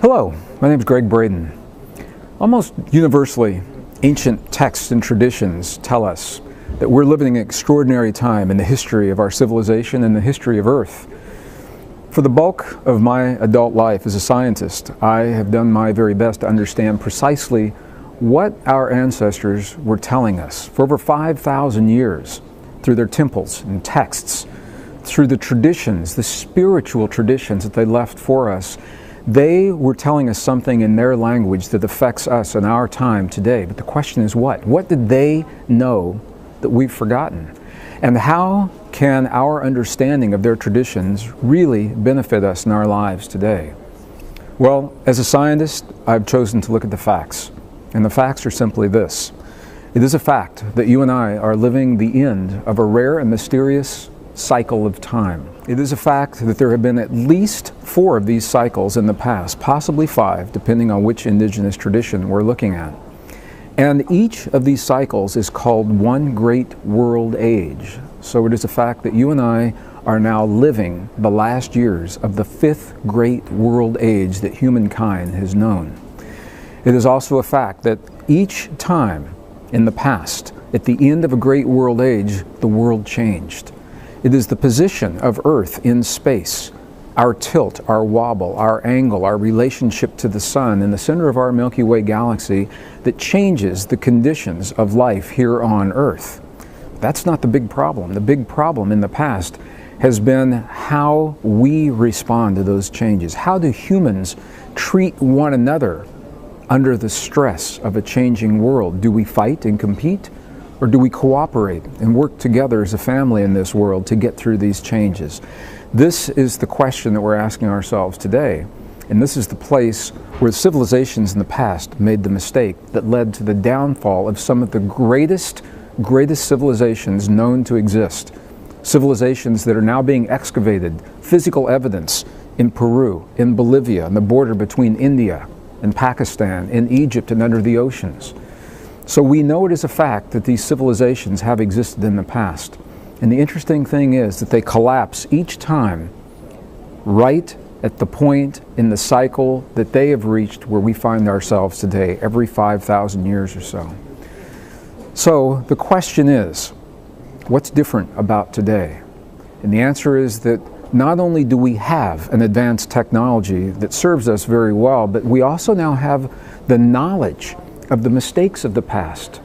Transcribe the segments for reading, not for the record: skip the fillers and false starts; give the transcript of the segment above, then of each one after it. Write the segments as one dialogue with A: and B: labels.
A: Hello, my name is Greg Braden. Almost universally, ancient texts and traditions tell us that we're living an extraordinary time in the history of our civilization and the history of Earth. For the bulk of my adult life as a scientist, I have done my very best to understand precisely what our ancestors were telling us for over 5,000 years through their temples and texts, through the traditions, the spiritual traditions that they left for us. They were telling us something in their language that affects us in our time today. But the question is what? What did they know that we've forgotten? And how can our understanding of their traditions really benefit us in our lives today? Well, as a scientist, I've chosen to look at the facts. And the facts are simply this. It is a fact that you and I are living the end of a rare and mysterious cycle of time. It is a fact that there have been at least 4 of these cycles in the past, possibly 5, depending on which indigenous tradition we're looking at. And each of these cycles is called one great world age. So it is a fact that you and I are now living the last years of the 5th great world age that humankind has known. It is also a fact that each time in the past, at the end of a great world age, the world changed. It is the position of Earth in space, our tilt, our wobble, our angle, our relationship to the sun in the center of our Milky Way galaxy that changes the conditions of life here on Earth. That's not the big problem. The big problem in the past has been how we respond to those changes. How do humans treat one another under the stress of a changing world? Do we fight and compete? Or do we cooperate and work together as a family in this world to get through these changes? This is the question that we're asking ourselves today. And this is the place where civilizations in the past made the mistake that led to the downfall of some of the greatest civilizations known to exist. Civilizations that are now being excavated, physical evidence in Peru, in Bolivia, on the border between India and Pakistan, in Egypt and under the oceans. So we know it is a fact that these civilizations have existed in the past. And the interesting thing is that they collapse each time right at the point in the cycle that they have reached where we find ourselves today, every 5,000 years or so. So the question is, what's different about today? And the answer is that not only do we have an advanced technology that serves us very well, but we also now have the knowledge of the mistakes of the past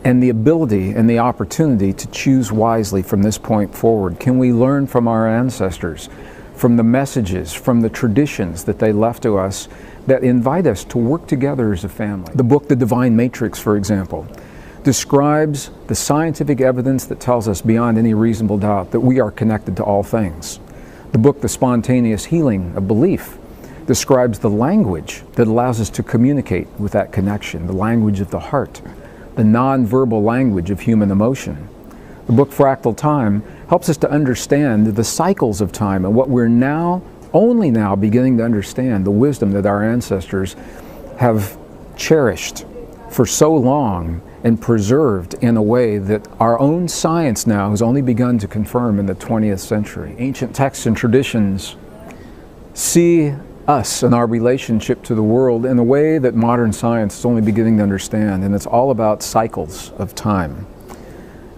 A: and the ability and the opportunity to choose wisely from this point forward. Can we learn from our ancestors, from the messages, from the traditions that they left to us that invite us to work together as a family? The book The Divine Matrix, for example, describes the scientific evidence that tells us beyond any reasonable doubt that we are connected to all things. The book The Spontaneous Healing of Belief describes the language that allows us to communicate with that connection, the language of the heart, the non-verbal language of human emotion. The book Fractal Time helps us to understand the cycles of time and what we're only now beginning to understand, the wisdom that our ancestors have cherished for so long and preserved in a way that our own science now has only begun to confirm in the 20th century. Ancient texts and traditions see us and our relationship to the world in a way that modern science is only beginning to understand, and it's all about cycles of time.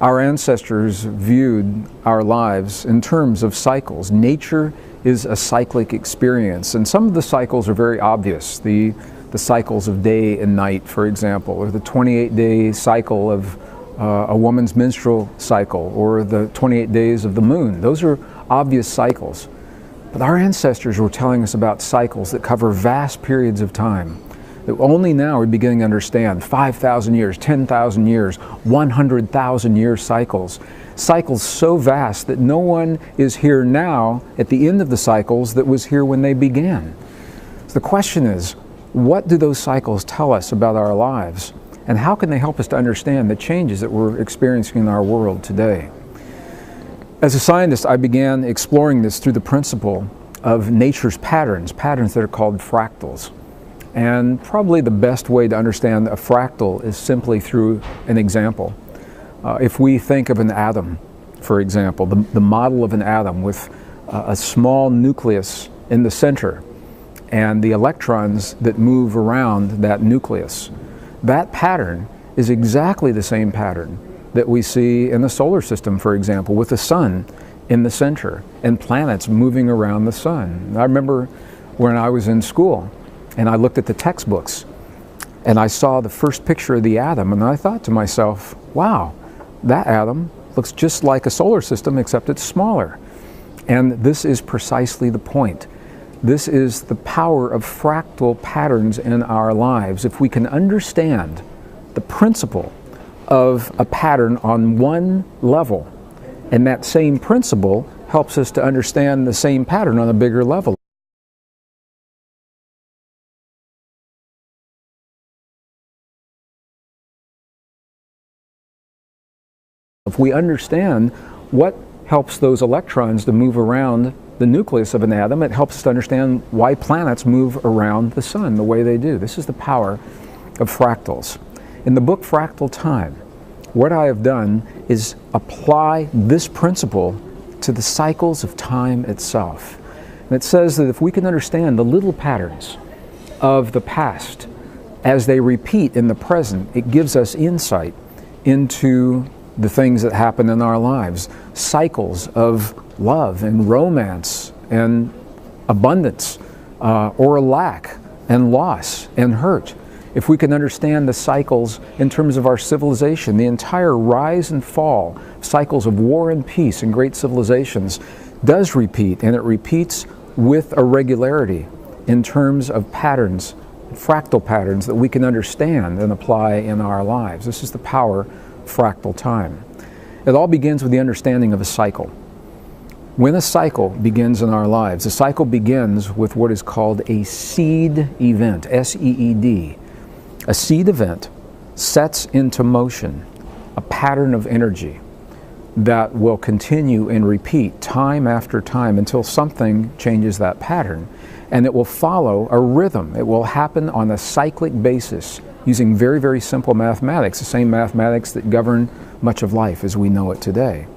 A: Our ancestors viewed our lives in terms of cycles. Nature is a cyclic experience, and some of the cycles are very obvious. The cycles of day and night, for example, or the 28-day cycle of a woman's menstrual cycle, or the 28 days of the moon. Those are obvious cycles. But our ancestors were telling us about cycles that cover vast periods of time that only now we're beginning to understand. 5,000 years, 10,000 years, 100,000 year cycles. Cycles so vast that no one is here now at the end of the cycles that was here when they began. So the question is, what do those cycles tell us about our lives? And how can they help us to understand the changes that we're experiencing in our world today? As a scientist, I began exploring this through the principle of nature's patterns that are called fractals. And probably the best way to understand a fractal is simply through an example. If we think of an atom, for example, the model of an atom with a small nucleus in the center, and the electrons that move around that nucleus. That pattern is exactly the same pattern that we see in the solar system, for example, with the sun in the center and planets moving around the sun. I remember when I was in school and I looked at the textbooks and I saw the first picture of the atom, and I thought to myself, wow, that atom looks just like a solar system except it's smaller. And this is precisely the point. This is the power of fractal patterns in our lives. If we can understand the principle of a pattern on one level, and that same principle helps us to understand the same pattern on a bigger level. If we understand what helps those electrons to move around the nucleus of an atom, it helps us to understand why planets move around the sun the way they do. This is the power of fractals. In the book Fractal Time, what I have done is apply this principle to the cycles of time itself. And it says that if we can understand the little patterns of the past as they repeat in the present, it gives us insight into the things that happen in our lives, cycles of love and romance and abundance, or lack and loss and hurt. If we can understand the cycles in terms of our civilization, the entire rise and fall, cycles of war and peace in great civilizations does repeat, and it repeats with a regularity in terms of patterns, fractal patterns that we can understand and apply in our lives. This is the power of fractal time. It all begins with the understanding of a cycle. When a cycle begins in our lives, the cycle begins with what is called a seed event, S-E-E-D. A seed event sets into motion a pattern of energy that will continue and repeat time after time until something changes that pattern. And it will follow a rhythm. It will happen on a cyclic basis using very, very simple mathematics, the same mathematics that govern much of life as we know it today.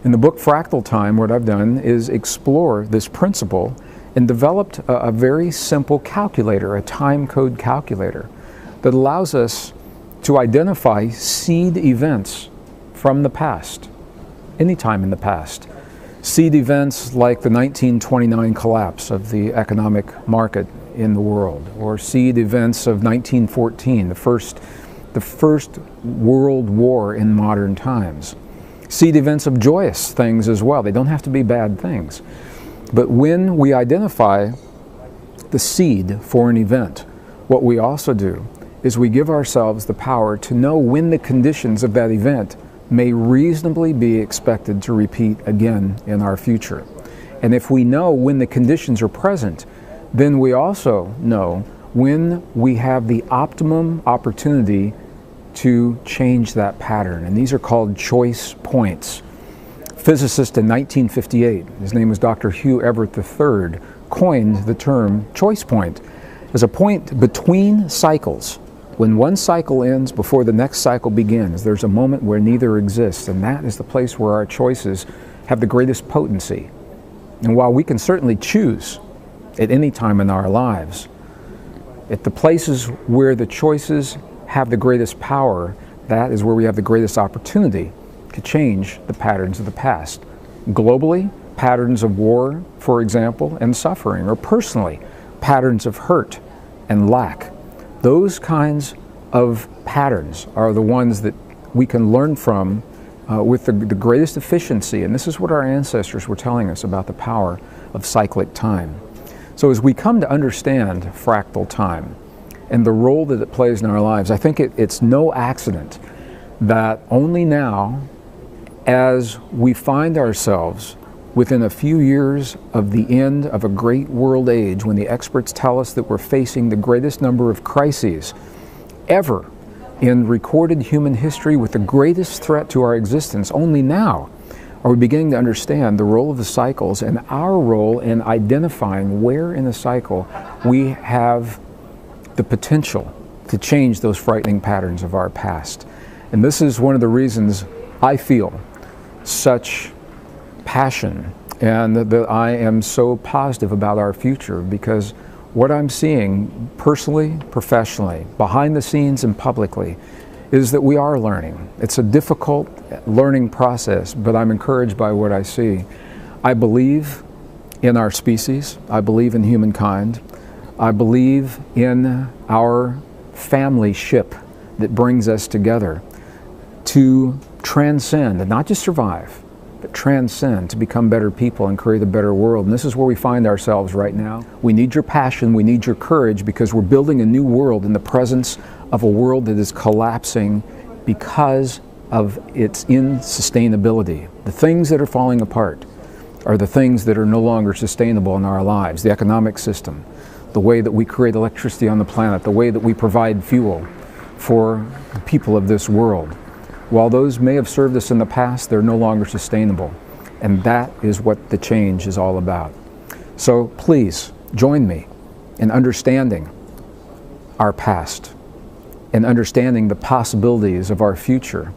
A: In the book Fractal Time, what I've done is explore this principle and developed a very simple calculator, a time code calculator, that allows us to identify seed events from the past, any time in the past. Seed events like the 1929 collapse of the economic market in the world, or seed events of 1914, the first World War in modern times. Seed events of joyous things as well. They don't have to be bad things. But when we identify the seed for an event, what we also do is we give ourselves the power to know when the conditions of that event may reasonably be expected to repeat again in our future. And if we know when the conditions are present, then we also know when we have the optimum opportunity to change that pattern. And these are called choice points. Physicist in 1958, his name was Dr. Hugh Everett III, coined the term choice point as a point between cycles. When one cycle ends before the next cycle begins, there's a moment where neither exists, and that is the place where our choices have the greatest potency. And while we can certainly choose at any time in our lives, at the places where the choices have the greatest power, that is where we have the greatest opportunity to change the patterns of the past. Globally, patterns of war, for example, and suffering, or personally, patterns of hurt and lack. Those kinds of patterns are the ones that we can learn from with the greatest efficiency, and this is what our ancestors were telling us about the power of cyclic time. So as we come to understand fractal time and the role that it plays in our lives, I think it's no accident that only now, as we find ourselves within a few years of the end of a great world age, when the experts tell us that we're facing the greatest number of crises ever in recorded human history with the greatest threat to our existence, only now are we beginning to understand the role of the cycles and our role in identifying where in the cycle we have the potential to change those frightening patterns of our past. And this is one of the reasons I feel such passion and that I am so positive about our future, because what I'm seeing personally, professionally, behind the scenes and publicly, is that we are learning. It's a difficult learning process, but I'm encouraged by what I see. I believe in our species. I believe in humankind. I believe in our family ship that brings us together to transcend, and not just survive, but transcend, to become better people and create a better world. And this is where we find ourselves right now. We need your passion, we need your courage, because we're building a new world in the presence of a world that is collapsing because of its insustainability. The things that are falling apart are the things that are no longer sustainable in our lives. The economic system, the way that we create electricity on the planet, the way that we provide fuel for the people of this world. While those may have served us in the past, they're no longer sustainable. And that is what the change is all about. So please join me in understanding our past and understanding the possibilities of our future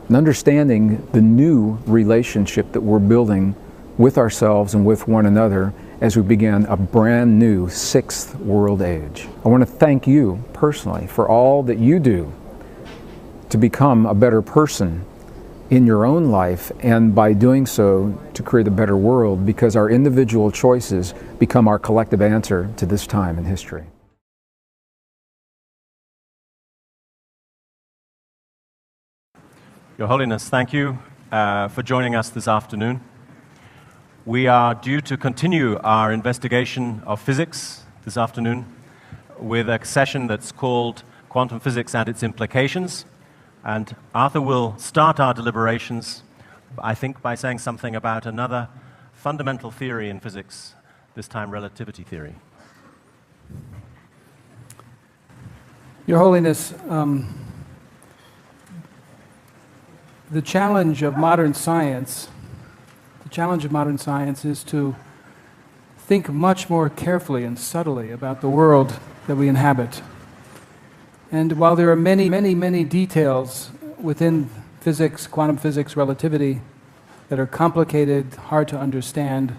A: and understanding the new relationship that we're building with ourselves and with one another as we begin a brand new 6th world age. I want to thank you personally for all that you do to become a better person in your own life, and by doing so to create a better world, because our individual choices become our collective answer to this time in history.
B: Your Holiness, thank you for joining us this afternoon. We are due to continue our investigation of physics this afternoon with a session that's called Quantum Physics and Its Implications. And Arthur will start our deliberations, I think, by saying something about another fundamental theory in physics, this time relativity theory.
C: Your Holiness, the challenge of modern science is to think much more carefully and subtly about the world that we inhabit. And while there are many, many, many details within physics, quantum physics, relativity, that are complicated, hard to understand,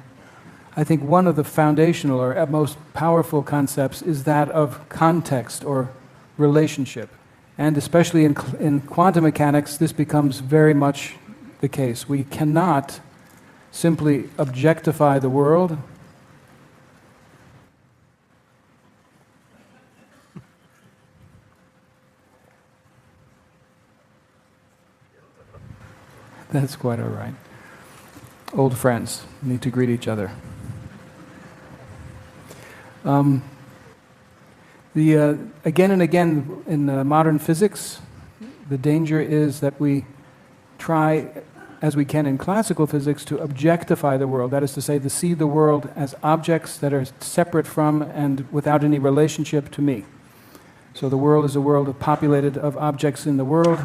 C: I think one of the foundational or most powerful concepts is that of context or relationship. And especially in quantum mechanics, this becomes very much the case. We cannot simply objectify the world. That's quite all right. Old friends need to greet each other. Again and again in modern physics, the danger is that we try, as we can in classical physics, to objectify the world. That is to say, to see the world as objects that are separate from and without any relationship to me. So the world is a world populated of objects in the world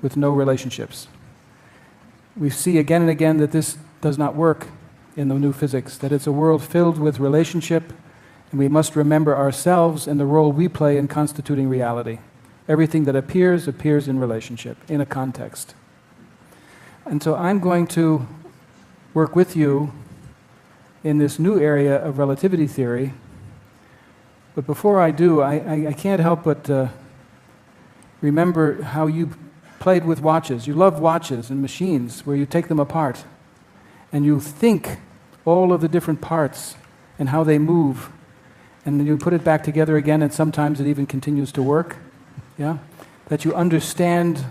C: with no relationships. We see again and again that this does not work in the new physics, that it's a world filled with relationship, and we must remember ourselves and the role we play in constituting reality. Everything that appears, appears in relationship, in a context. And so I'm going to work with you in this new area of relativity theory, but before I do, I can't help but remember how you played with watches. You love watches and machines where you take them apart and you think all of the different parts and how they move, and then you put it back together again, and sometimes it even continues to work. Yeah? That you understand.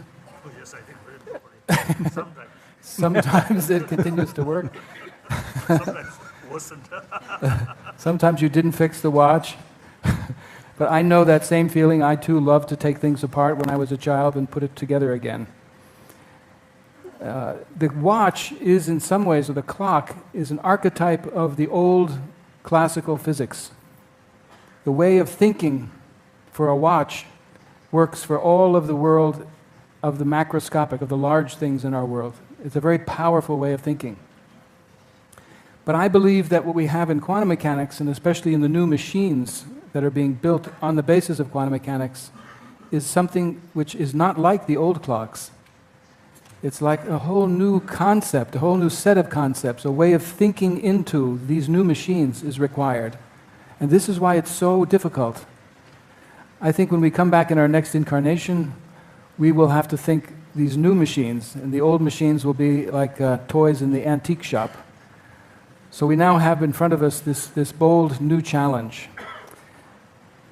D: Oh, yes, I think very important. Sometimes.
C: Sometimes it continues to work.
D: Sometimes it wasn't.
C: Sometimes you didn't fix the watch. But I know that same feeling. I too loved to take things apart when I was a child and put it together again. The watch is in some ways, or the clock, is an archetype of the old classical physics. The way of thinking for a watch works for all of the world of the macroscopic, of the large things in our world. It's a very powerful way of thinking. But I believe that what we have in quantum mechanics, and especially in the new machines that are being built on the basis of quantum mechanics, is something which is not like the old clocks. It's like a whole new concept, a whole new set of concepts, a way of thinking into these new machines is required. And this is why it's so difficult. I think when we come back in our next incarnation, we will have to think these new machines, and the old machines will be like toys in the antique shop. So we now have in front of us this bold new challenge.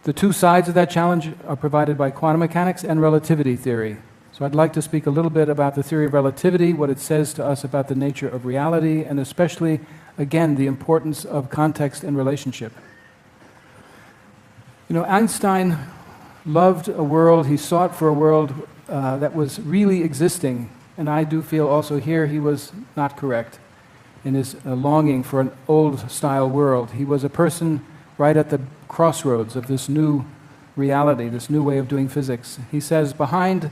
C: The two sides of that challenge are provided by quantum mechanics and relativity theory. So I'd like to speak a little bit about the theory of relativity, what it says to us about the nature of reality, and especially, again, the importance of context and relationship. You know, Einstein loved a world, he sought for a world that was really existing, and I do feel also here he was not correct in his longing for an old-style world. He was a person right at the crossroads of this new reality, this new way of doing physics. He says, behind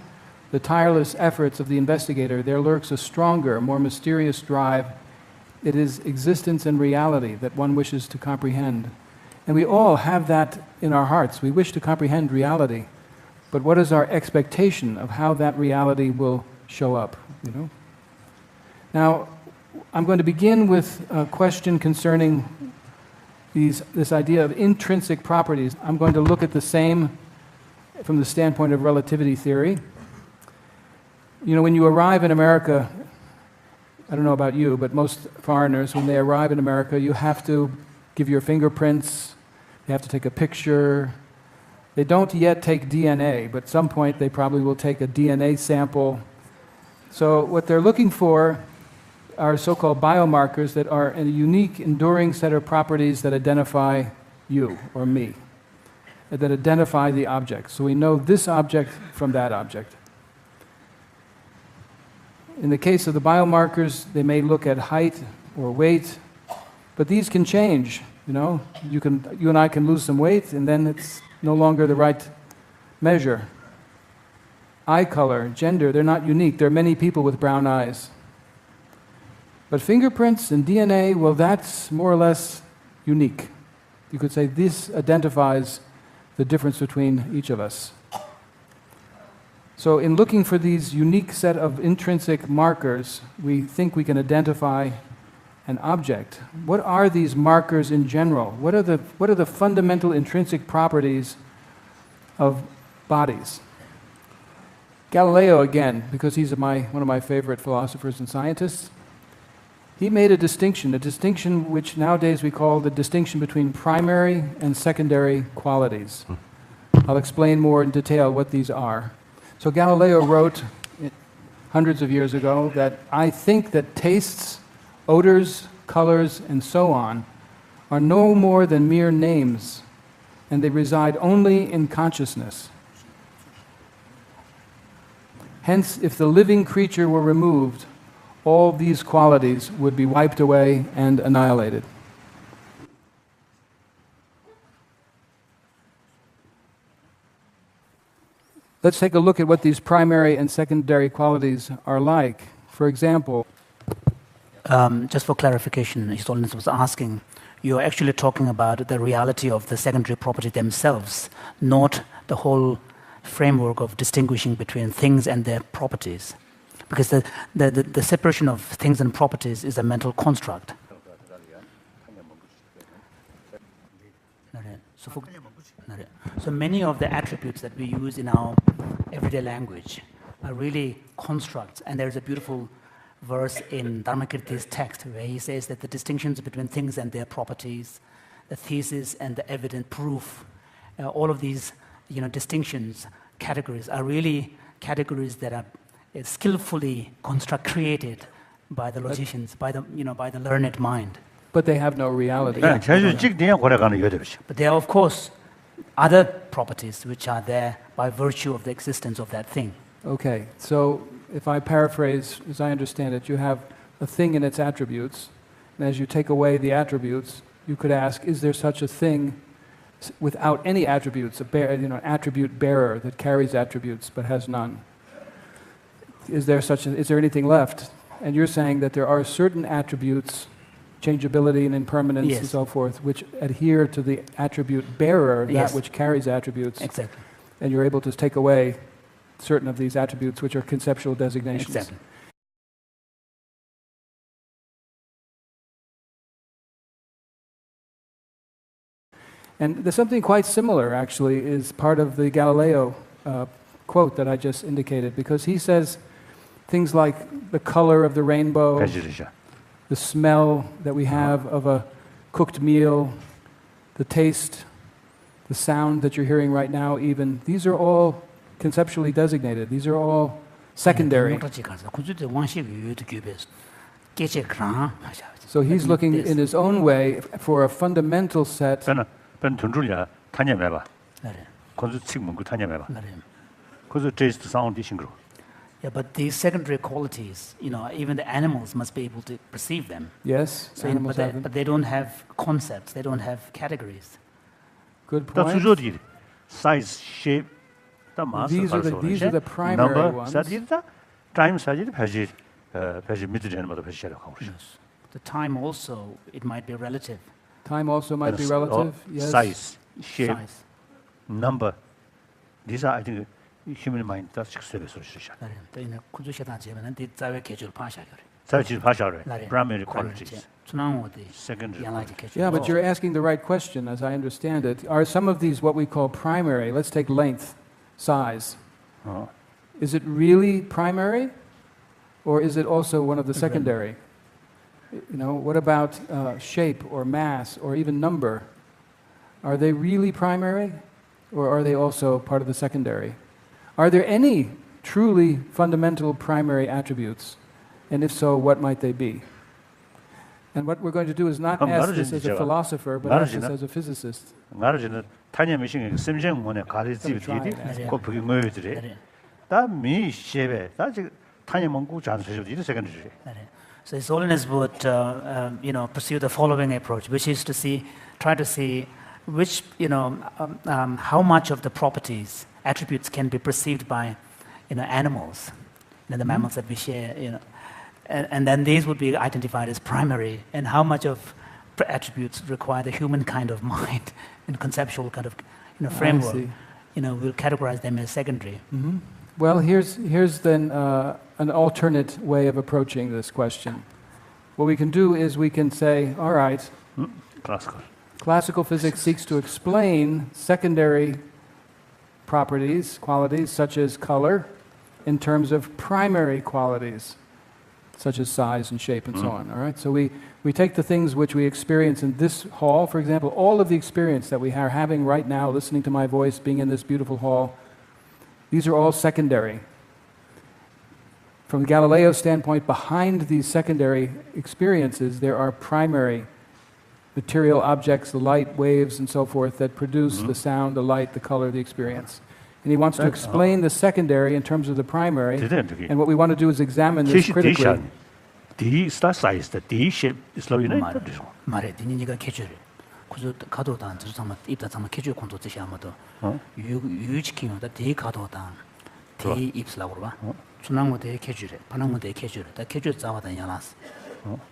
C: the tireless efforts of the investigator, there lurks a stronger, more mysterious drive. It is existence and reality that one wishes to comprehend. And we all have that in our hearts. We wish to comprehend reality. But what is our expectation of how that reality will show up, you know? Now, I'm going to begin with a question concerning this idea of intrinsic properties. I'm going to look at the same from the standpoint of relativity theory. You know, when you arrive in America, I don't know about you, but most foreigners, when they arrive in America, you have to give your fingerprints, you have to take a picture. They don't yet take DNA, but at some point they probably will take a DNA sample. So what they're looking for are so-called biomarkers that are a unique, enduring set of properties that identify you or me, that identify the object. So we know this object from that object. In the case of the biomarkers, they may look at height or weight, but these can change. You know, you and I can lose some weight, and then it's no longer the right measure. Eye color, gender, they're not unique. There are many people with brown eyes. But fingerprints and DNA, well, that's more or less unique. You could say this identifies the difference between each of us. So in looking for these unique set of intrinsic markers, we think we can identify an object. What are these markers in general? What are the fundamental intrinsic properties of bodies? Galileo, again, because he's one of my favorite philosophers and scientists, he made a distinction which nowadays we call the distinction between primary and secondary qualities. I'll explain more in detail what these are. So Galileo wrote hundreds of years ago that I think that tastes, odors, colors, and so on are no more than mere names, and they reside only in consciousness. Hence, if the living creature were removed, all these qualities would be wiped away and annihilated. Let's take a look at what these primary and secondary qualities are like. For example,
E: just for clarification, His Holiness was asking, you're actually talking about the reality of the secondary property themselves, not the whole framework of distinguishing between things and their properties. Because the separation of things and properties is a mental construct. So many of the attributes that we use in our everyday language are really constructs. And there's a beautiful verse in Dharmakirti's text where he says that the distinctions between things and their properties, the thesis and the evident proof, all of these distinctions, categories, are really categories that are skillfully created by the logicians, by the learned mind.
C: but they have no reality.
E: But there are, of course, other properties which are there by virtue of the existence of that thing.
C: Okay, so if I paraphrase, as I understand it, you have a thing and its attributes, and as you take away the attributes, you could ask, is there such a thing without any attributes, an attribute bearer that carries attributes but has none? Is there anything left? And you're saying that there are certain attributes, changeability and impermanence
E: Yes.
C: and so forth, which adhere to the attribute bearer,
E: Yes.
C: that which carries attributes.
E: Exactly.
C: And you're able to take away certain of these attributes, which are conceptual designations.
E: Exactly.
C: And there's something quite similar, actually, is part of the Galileo quote that I just indicated, because he says things like the color of the rainbow,
D: 배지르죠.
C: the smell that we have of a cooked meal, the taste, the sound that you're hearing right now even, these are all conceptually designated. These are all secondary. So he's looking in his own way for a fundamental set.
D: pen 던줄이야 타념해봐. 건수 칙 문구 타념해봐. 그래서 제스트 사운드 싱그러.
E: Yeah, but these secondary qualities, even the animals must be able to perceive them.
C: Yes,
E: So,
C: animals have them.
E: but they don't have concepts, they don't have categories.
C: Good
D: 다
C: point.
D: 주저디 size, shape, 다 마스
C: These are the primary
D: number,
C: ones.
D: 사진다 time 사진 배지 배지 밑에는 뭐도 배지라고 하고 있어.
E: The time also, it might be relative.
C: Time also might be relative. Yes.
D: Size, shape,
E: Size.
D: number. These are I think human mind 다 직접에 소리시죠.
E: 그러니까 구조시다 제면은 대자외 계절 파샤거래.
D: 사실 भाषा를 primary qualities.
E: 중앙어디
D: Secondary
E: 양아지 계절.
C: Yeah, but you're asking the right question, as I understand it. Are some of these what we call primary? Let's take length, size.
D: 어.
C: Is it really primary, or is it also one of the secondary? What about shape or mass or even number? Are they really primary, or are they also part of the secondary? Are there any truly fundamental primary attributes? And if so, what might they be? And what we're going to do is not ask this as a philosopher, but ask this as a physicist.
D: 나르지는 타냐 미싱에 심정원에 가르치기 뒤에 그 부기 뭐들이 다미 셰베 다 지금 타냐 mongu 잔수죠 이제 secondary.
E: So His Holiness would, pursue the following approach, which is to try to see which, how much of the properties, attributes can be perceived by, animals, the mammals that we share, and then these would be identified as primary, and how much of attributes require the human kind of mind and conceptual kind of, framework,
C: see.
E: We'll categorize them as secondary.
C: Mm-hmm. Well, here's then an alternate way of approaching this question. What we can do is we can say, all right, classical physics seeks to explain secondary properties, qualities such as color, in terms of primary qualities, such as size and shape and so on. All right, so we take the things which we experience in this hall, for example, all of the experience that we are having right now, listening to my voice, being in this beautiful hall. These are all secondary. From Galileo's standpoint, behind these secondary experiences, there are primary material objects, the light, waves, and so forth, that produce the sound, the light, the color, the experience. And he wants to explain the secondary in terms of the primary. And what we want to do is examine this critically.
D: D star size, the D shape is low enough.
E: 말해, 니니가 캐주를. 그저 가도단 저sama 입다 sama 캐주 콘도 뜻이 아마도. 유지키면다 대 가도단. 대 입sla고 봐. 중앙모 대 캐주래. 반항모 대 캐주래. 다 캐주 자와다 야라스.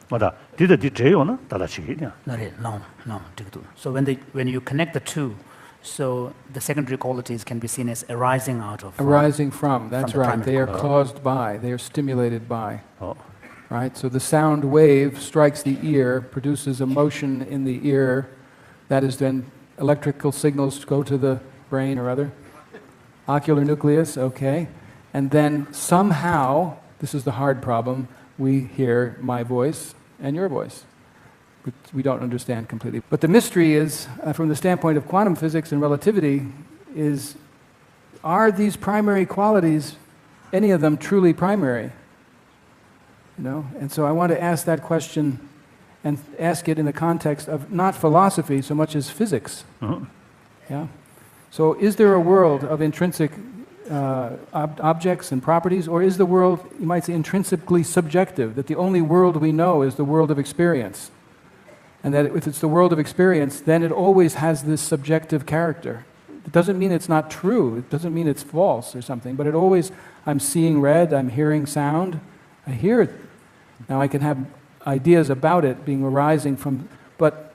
D: 맞아. 디더 디제요나 다다치기냐.
E: 나래 no. So when you connect the two, so the secondary qualities can be seen as arising out of.
C: Arising from, that's
E: from the
C: right. They are
E: primary
C: caused by, they are stimulated by.
D: 어.
C: Right? So the sound wave strikes the ear, produces a motion in the ear, that is then electrical signals go to the brain or other. Ocular nucleus, okay. And then somehow, this is the hard problem, we hear my voice and your voice, which we don't understand completely. But the mystery is, from the standpoint of quantum physics and relativity, is are these primary qualities, any of them truly primary? And so I want to ask that question and ask it in the context of not philosophy so much as physics. Yeah. So is there a world of intrinsic objects and properties, or is the world, you might say, intrinsically subjective, that the only world we know is the world of experience? And that if it's the world of experience, then it always has this subjective character. It doesn't mean it's not true, it doesn't mean it's false or something, but it always, I'm seeing red, I'm hearing sound, I hear it. Now I can have ideas about it being arising from, but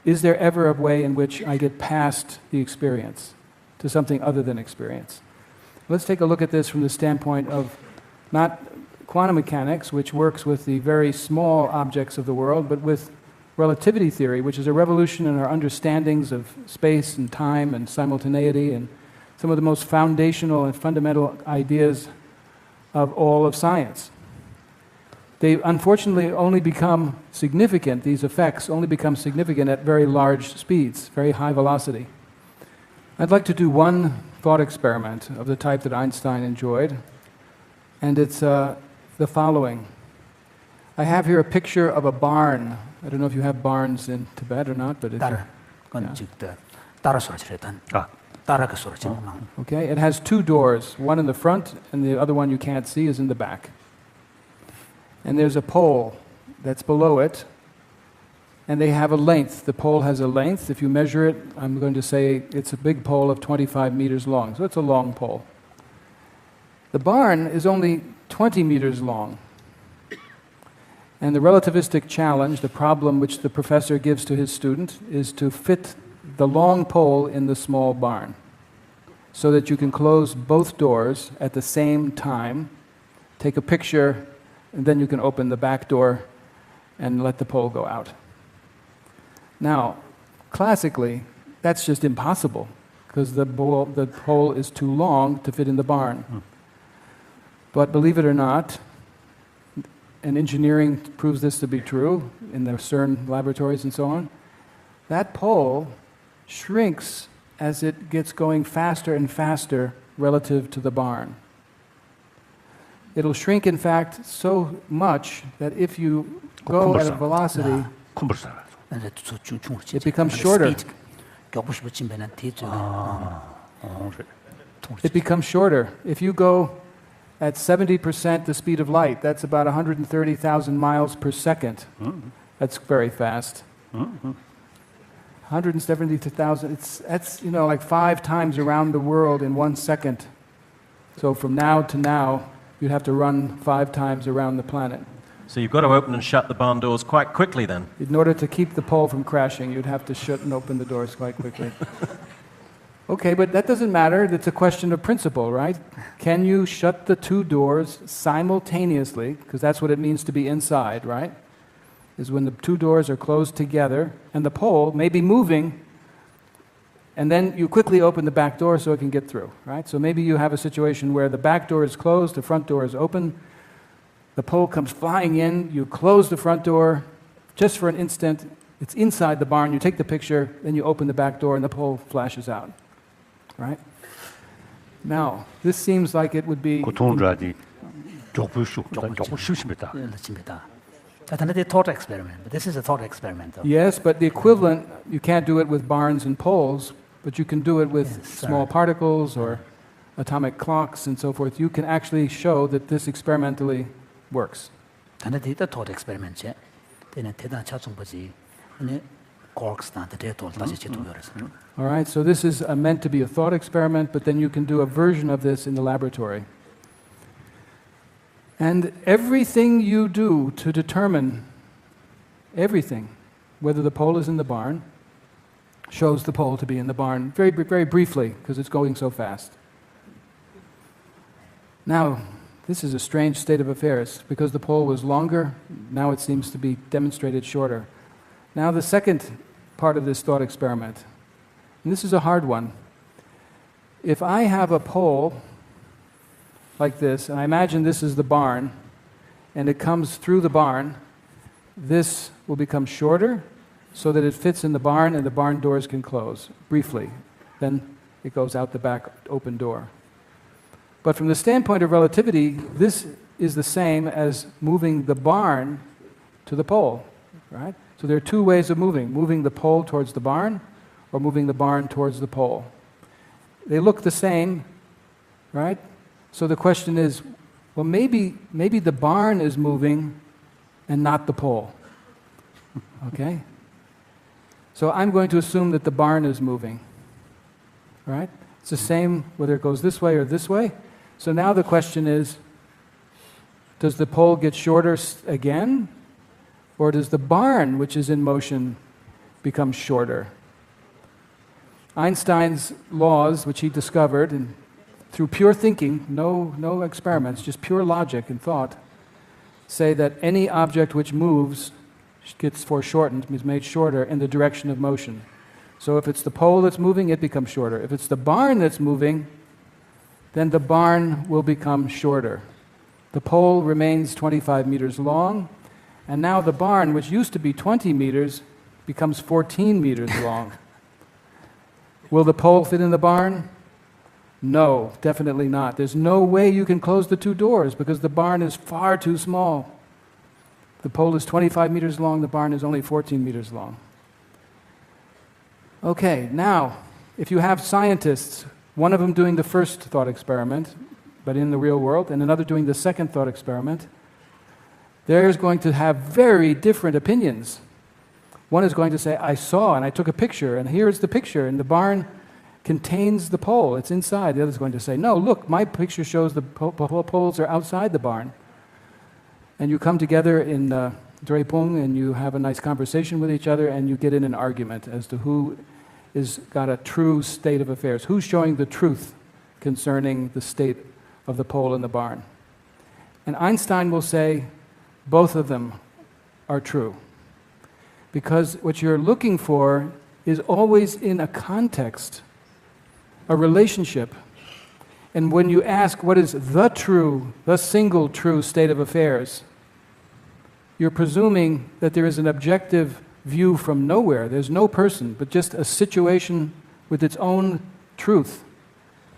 C: is there ever a way in which I get past the experience to something other than experience? Let's take a look at this from the standpoint of not quantum mechanics, which works with the very small objects of the world, but with relativity theory, which is a revolution in our understandings of space and time and simultaneity and some of the most foundational and fundamental ideas of all of science. They unfortunately only become significant, these effects only become significant at very large speeds, very high velocity. I'd like to do one thought experiment of the type that Einstein enjoyed, and it's the following. I have here a picture of a barn. I don't know if you have barns in Tibet or not, but it's...
E: 따라. 그건 즉 따라 소리치랬던. 따라 그 소리치는.
C: Okay, it has two doors, one in the front and the other one you can't see is in the back. And there's a pole that's below it, and they have a length. The pole has a length. If you measure it, I'm going to say it's a big pole of 25 meters long, so it's a long pole. The barn is only 20 meters long. And the relativistic challenge, the problem which the professor gives to his student, is to fit the long pole in the small barn so that you can close both doors at the same time, take a picture, and then you can open the back door and let the pole go out. Now, classically, that's just impossible because the pole is too long to fit in the barn. But believe it or not, and engineering proves this to be true in the CERN laboratories and so on, that pole shrinks as it gets going faster and faster relative to the barn. It'll shrink, in fact, so much that if you go at a velocity, it becomes shorter. It becomes shorter. If you go at 70% the speed of light, that's about 130,000 miles per second. That's very fast. 170,000, that's like 5 times around the world in 1 second. So from now to now, you'd have to run 5 times around the planet.
B: So you've got to open and shut the barn doors quite quickly then.
C: In order to keep the pole from crashing, you'd have to shut and open the doors quite quickly. Okay, but that doesn't matter. It's a question of principle, right? Can you shut the 2 doors simultaneously? Because that's what it means to be inside, right? Is when the 2 doors are closed together and the pole may be moving, and then you quickly open the back door so it can get through, right? So maybe you have a situation where the back door is closed, the front door is open, the pole comes flying in, you close the front door just for an instant, it's inside the barn, you take the picture, then you open the back door and the pole flashes out. Right? Now, this seems like it would be...
E: That's a thought experiment, but this is a thought experiment. Though.
C: Yes, but the equivalent, you can't do it with barns and poles, but you can do it with small particles or atomic clocks and so forth. You can actually show that this experimentally works.
E: That's a thought experiment.
C: All right, so this is meant to be a thought experiment, but then you can do a version of this in the laboratory. And everything you do to determine everything, whether the pole is in the barn, shows the pole to be in the barn, very, very briefly, because it's going so fast. Now, this is a strange state of affairs. Because the pole was longer, now it seems to be demonstrated shorter. Now, the second part of this thought experiment, and this is a hard one. If I have a pole like this, and I imagine this is the barn, and it comes through the barn, this will become shorter so that it fits in the barn and the barn doors can close briefly. Then it goes out the back open door. But from the standpoint of relativity, this is the same as moving the barn to the pole, right? So there are 2 ways of moving the pole towards the barn or moving the barn towards the pole. They look the same, right? So the question is, well, maybe the barn is moving and not the pole. Okay? So I'm going to assume that the barn is moving, right? It's the same whether it goes this way or this way. So now the question is, does the pole get shorter again? Or does the barn, which is in motion, become shorter? Einstein's laws, which he discovered, and through pure thinking, no experiments, just pure logic and thought, say that any object which moves gets foreshortened, is made shorter in the direction of motion. So if it's the pole that's moving, it becomes shorter. If it's the barn that's moving, then the barn will become shorter. The pole remains 25 meters long, and now the barn, which used to be 20 meters, becomes 14 meters long. Will the pole fit in the barn? No, definitely not. There's no way you can close the two doors because the barn is far too small. The pole is 25 meters long, the barn is only 14 meters long. Okay, now, if you have scientists, one of them doing the first thought experiment, but in the real world, and another doing the second thought experiment, they're going to have very different opinions. One is going to say, I saw and I took a picture, and here's the picture, and the barn contains the pole, it's inside. The other is going to say, no, look, my picture shows the poles are outside the barn. And you come together in Drepung and you have a nice conversation with each other and you get in an argument as to who is got a true state of affairs, who's showing the truth concerning the state of the pole in the barn. And Einstein will say both of them are true. Because what you're looking for is always in a context, a relationship. And when you ask what is the true, the single true state of affairs, you're presuming that there is an objective view from nowhere. There's no person, but just a situation with its own truth.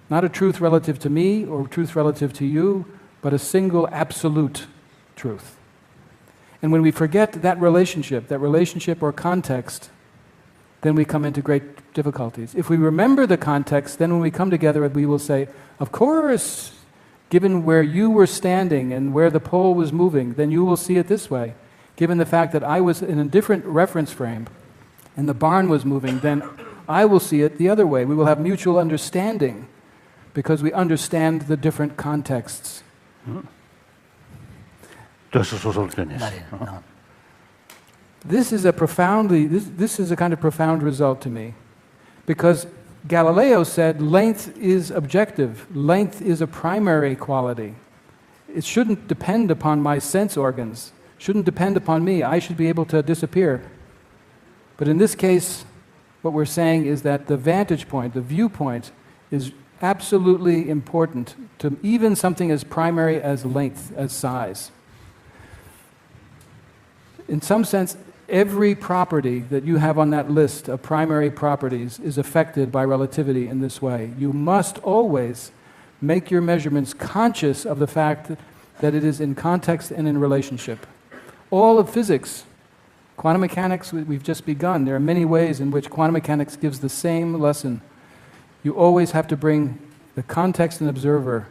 C: Not a truth relative to me or truth relative to you, but a single absolute truth. And when we forget that relationship or context, then we come into great difficulties. If we remember the context, then when we come together, we will say, of course, given where you were standing and where the pole was moving, then you will see it this way. Given the fact that I was in a different reference frame and the barn was moving, then I will see it the other way. We will have mutual understanding because we understand the different contexts.
D: This
C: is a this is a kind of profound result to me, because Galileo said length is objective, length is a primary quality. It shouldn't depend upon my sense organs, shouldn't depend upon me, I should be able to disappear. But in this case, what we're saying is that the vantage point, the viewpoint, is absolutely important to even something as primary as length, as size. In some sense, every property that you have on that list of primary properties is affected by relativity in this way. You must always make your measurements conscious of the fact that it is in context and in relationship. All of physics, quantum mechanics, we've just begun. There are many ways in which quantum mechanics gives the same lesson. You always have to bring the context and observer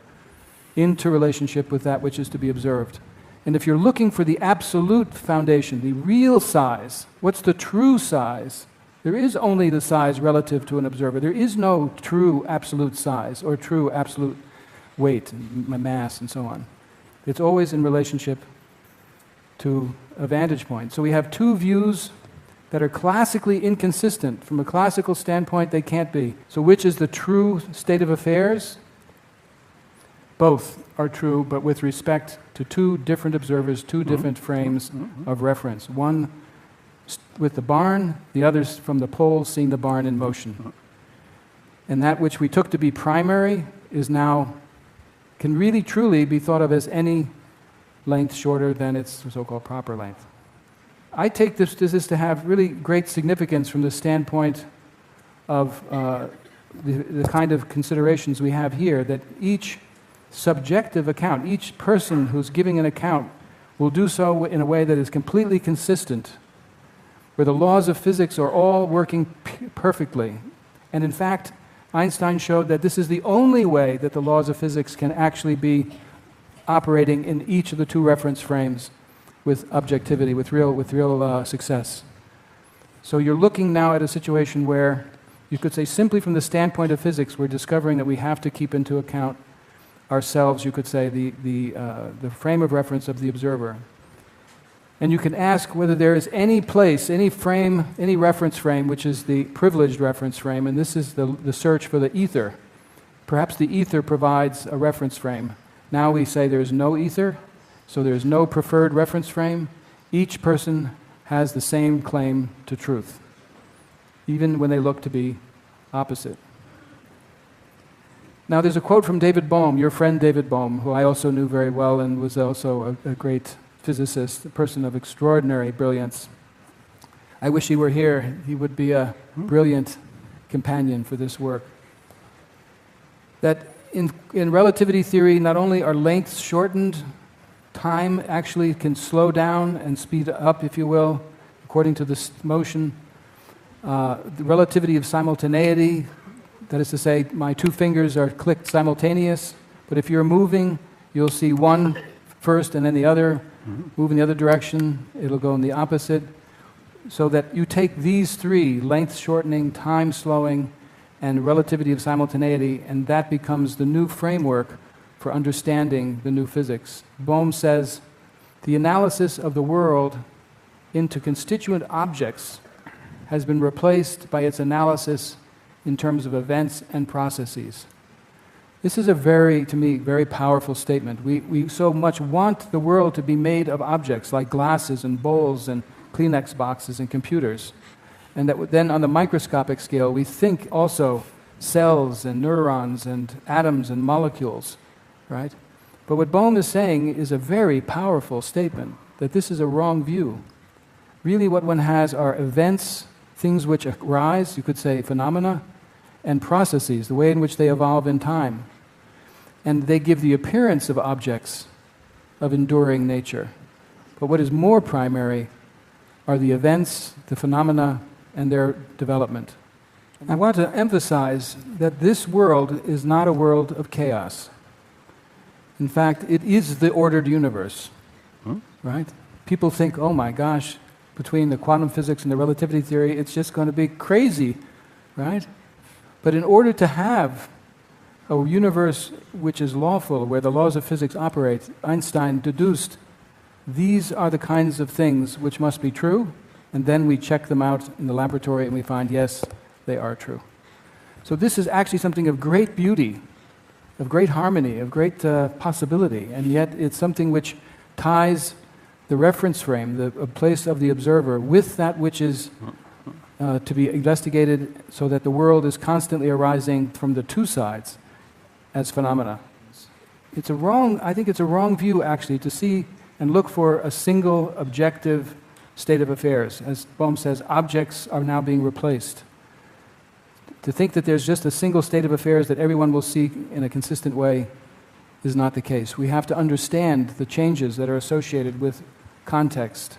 C: into relationship with that which is to be observed. And if you're looking for the absolute foundation, the real size, what's the true size? There is only the size relative to an observer. There is no true absolute size or true absolute weight, mass, and so on. It's always in relationship to a vantage point. So we have two views that are classically inconsistent. From a classical standpoint, they can't be. So which is the true state of affairs? Both are true, but with respect to two different observers, two different frames of reference. One with the barn, the others from the pole seeing the barn in motion. And that which we took to be primary is now, can really truly be thought of as any length shorter than its so-called proper length. I take this to have really great significance from the standpoint of the kind of considerations we have here, that each subjective account, each person who's giving an account will do so in a way that is completely consistent, where the laws of physics are all working perfectly. And in fact, Einstein showed that this is the only way that the laws of physics can actually be operating in each of the two reference frames with objectivity, with real success. So you're looking now at a situation where you could say simply from the standpoint of physics, we're discovering that we have to keep into account ourselves, you could say, the frame of reference of the observer. And you can ask whether there is any place, any frame, any reference frame, which is the privileged reference frame, and this is the search for the ether. Perhaps the ether provides a reference frame. Now we say there is no ether, so there is no preferred reference frame. Each person has the same claim to truth, even when they look to be opposite. Now, there's a quote from David Bohm, your friend David Bohm, who I also knew very well and was also a great physicist, a person of extraordinary brilliance. I wish he were here. He would be a brilliant companion for this work. That in relativity theory, not only are lengths shortened, time actually can slow down and speed up, if you will, according to this motion. The relativity of simultaneity, that is to say, my two fingers are clicked simultaneous, but if you're moving, you'll see one first and then the other, move in the other direction, it'll go in the opposite. So that you take these three, length shortening, time slowing, and relativity of simultaneity, and that becomes the new framework for understanding the new physics. Bohm says, the analysis of the world into constituent objects has been replaced by its analysis in terms of events and processes. This is a to me, very powerful statement. We so much want the world to be made of objects like glasses and bowls and Kleenex boxes and computers. And that then on the microscopic scale, we think also cells and neurons and atoms and molecules, right? But what Bohm is saying is a very powerful statement, that this is a wrong view. Really what one has are events, things which arise, you could say phenomena, and processes, the way in which they evolve in time. And they give the appearance of objects of enduring nature. But what is more primary are the events, the phenomena, and their development. I want to emphasize that this world is not a world of chaos. In fact, it is the ordered universe, right? People think, oh my gosh, between the quantum physics and the relativity theory, it's just going to be crazy, right? But in order to have a universe which is lawful, where the laws of physics operate, Einstein deduced these are the kinds of things which must be true, and then we check them out in the laboratory and we find, yes, they are true. So this is actually something of great beauty, of great harmony, of great possibility, and yet it's something which ties the reference frame, the place of the observer, with that which is to be investigated, so that the world is constantly arising from the two sides as phenomena. I think it's a wrong view, actually, to see and look for a single objective state of affairs. As Bohm says, objects are now being replaced. To think that there's just a single state of affairs that everyone will see in a consistent way is not the case. We have to understand the changes that are associated with context.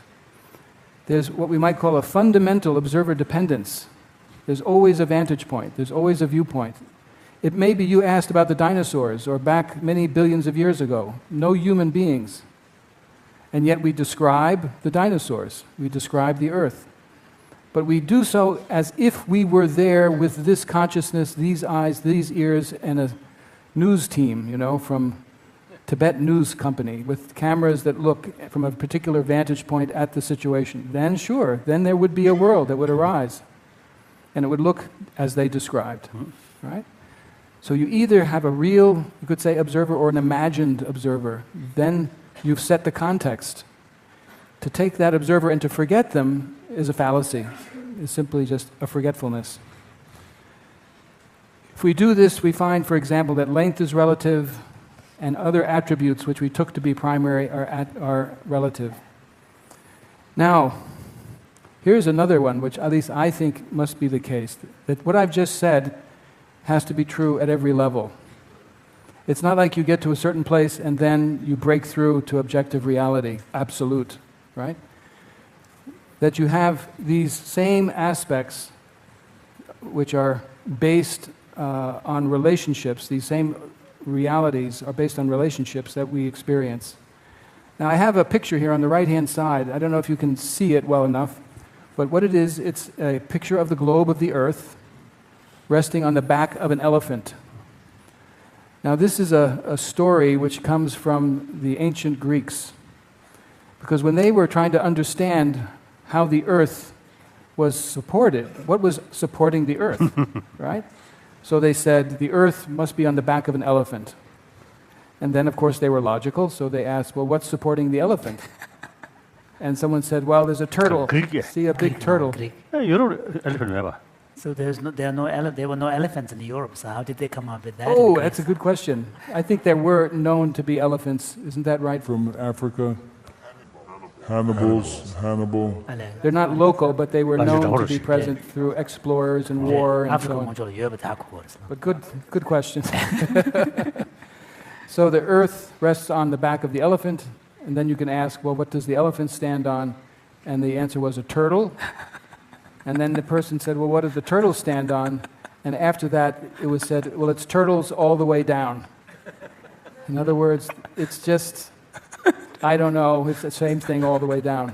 C: There's what we might call a fundamental observer dependence. There's always a vantage point. There's always a viewpoint. It may be you asked about the dinosaurs, or back many billions of years ago. No human beings. And yet we describe the dinosaurs. We describe the Earth. But we do so as if we were there with this consciousness, these eyes, these ears, and a news team, from Tibet News Company, with cameras that look from a particular vantage point at the situation. Then sure, then there would be a world that would arise. And it would look as they described, right? So you either have a real, you could say, observer, or an imagined observer. Then you've set the context. To take that observer and to forget them is a fallacy. It's simply just a forgetfulness. If we do this, we find, for example, that length is relative, and other attributes which we took to be primary are relative. Now, here's another one, which at least I think must be the case, that what I've just said has to be true at every level. It's not like you get to a certain place and then you break through to objective reality, absolute, right? That you have these same aspects which are based on relationships, these same realities are based on relationships that we experience. Now I have a picture here on the right-hand side. I don't know if you can see it well enough, but what it is, it's a picture of the globe of the Earth resting on the back of an elephant. Now this is a story which comes from the ancient Greeks, because when they were trying to understand how the Earth was supported, what was supporting the Earth, right? So they said, the Earth must be on the back of an elephant. And then, of course, they were logical, so they asked, well, what's supporting the elephant? and someone said, well, there's a turtle.
D: Greek.
C: See a big turtle.
E: Greek.
D: 유럽 엘리펀트 왜 봐?
E: So there were no elephants in Europe. So how did they come up with that?
C: Oh, that's a good question. I think there were known to be elephants. Isn't that right?
F: From Africa. Hannibal.
C: They're not local, but they were
D: That's
C: known
D: the
C: to
D: horse.
C: be present through explorers and war and
E: 아프리카
C: so on.
E: 먼저 유럽에 다 갖고 그랬어.
C: But good question. So the earth rests on the back of the elephant, and then you can ask, well, what does the elephant stand on? And the answer was a turtle. And then the person said, well, what does the turtle stand on? And after that, it was said, well, it's turtles all the way down. In other words, it's just, I don't know, it's the same thing all the way down.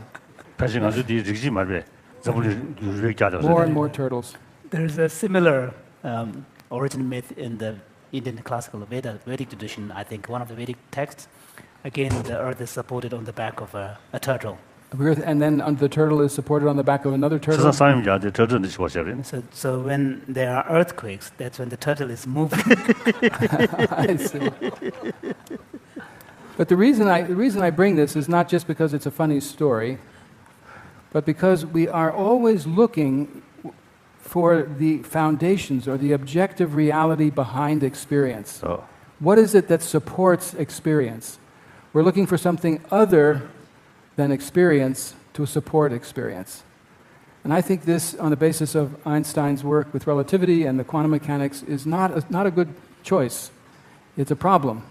D: 배신가서 뒤 즉시 말해. 저분이 유럽 자료서.
C: More and more turtles.
E: There's a similar origin myth in the Indian classical Vedic tradition. I think one of the Vedic texts. Again, the earth is supported on the back of a turtle.
C: And then the turtle is supported on the back of another turtle.
D: 세상 사람이지 저런 데 보셔야
E: So when there are earthquakes, that's when the turtle is moving.
C: I see. But the reason I bring this is not just because it's a funny story, but because we are always looking for the foundations or the objective reality behind experience.
D: 어.
C: What is it that supports experience? We're looking for something other than experience to support experience. And I think this, on the basis of Einstein's work with relativity and the quantum mechanics, is not a good choice. It's a problem.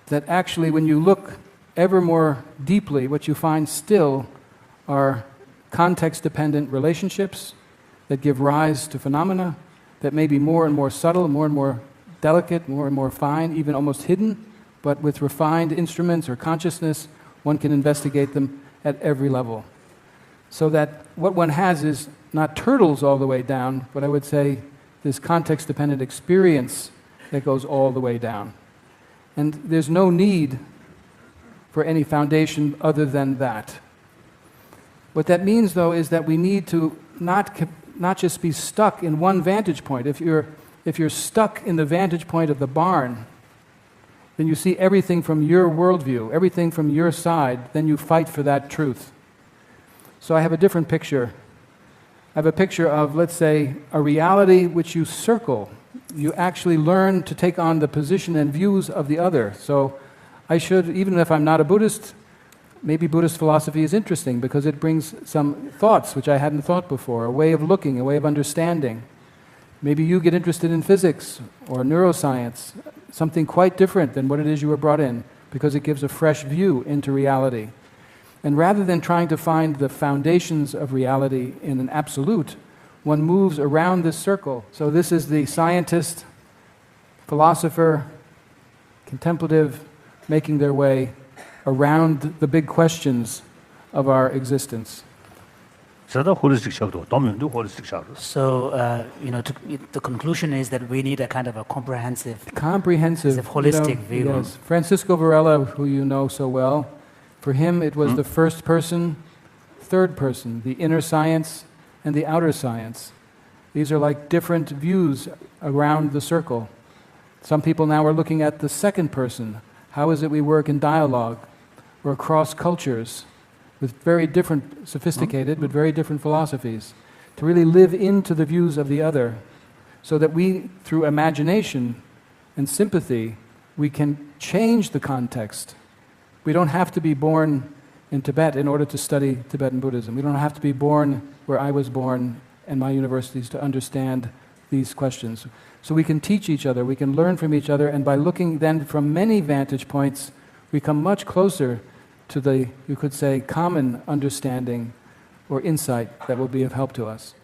C: That actually, when you look ever more deeply, what you find still are context-dependent relationships that give rise to phenomena that may be more and more subtle, more and more delicate, more and more fine, even almost hidden, but with refined instruments or consciousness, one can investigate them at every level. So that what one has is not turtles all the way down, but I would say this context-dependent experience that goes all the way down. And there's no need for any foundation other than that. What that means, though, is that we need to not just be stuck in one vantage point. If you're stuck in the vantage point of the barn, then you see everything from your worldview, everything from your side, then you fight for that truth. So I have a different picture. I have a picture of, let's say, a reality which you circle. You actually learn to take on the position and views of the other. So I should, even if I'm not a Buddhist, maybe Buddhist philosophy is interesting because it brings some thoughts which I hadn't thought before, a way of looking, a way of understanding. Maybe you get interested in physics or neuroscience, something quite different than what it is you were brought in, because it gives a fresh view into reality. And rather than trying to find the foundations of reality in an absolute, one moves around this circle. So this is the scientist, philosopher, contemplative, making their way around the big questions of our existence.
D: 저도 홀리스틱식으로 도면도 홀리스틱식으로.
E: So, the conclusion is that we need a kind of a comprehensive
C: you
E: holistic
C: know,
E: view.
C: Yes. Francisco Varela, who you know so well, for him it was the first person, third person, the inner science and the outer science. These are like different views around the circle. Some people now are looking at the second person. How is it we work in dialogue or across cultures with very different, sophisticated, but very different philosophies, to really live into the views of the other, so that we, through imagination and sympathy, we can change the context. We don't have to be born in Tibet in order to study Tibetan Buddhism. We don't have to be born where I was born and my universities to understand these questions. So we can teach each other, we can learn from each other, and by looking then from many vantage points, we come much closer to the, you could say, common understanding or insight that will be of help to us.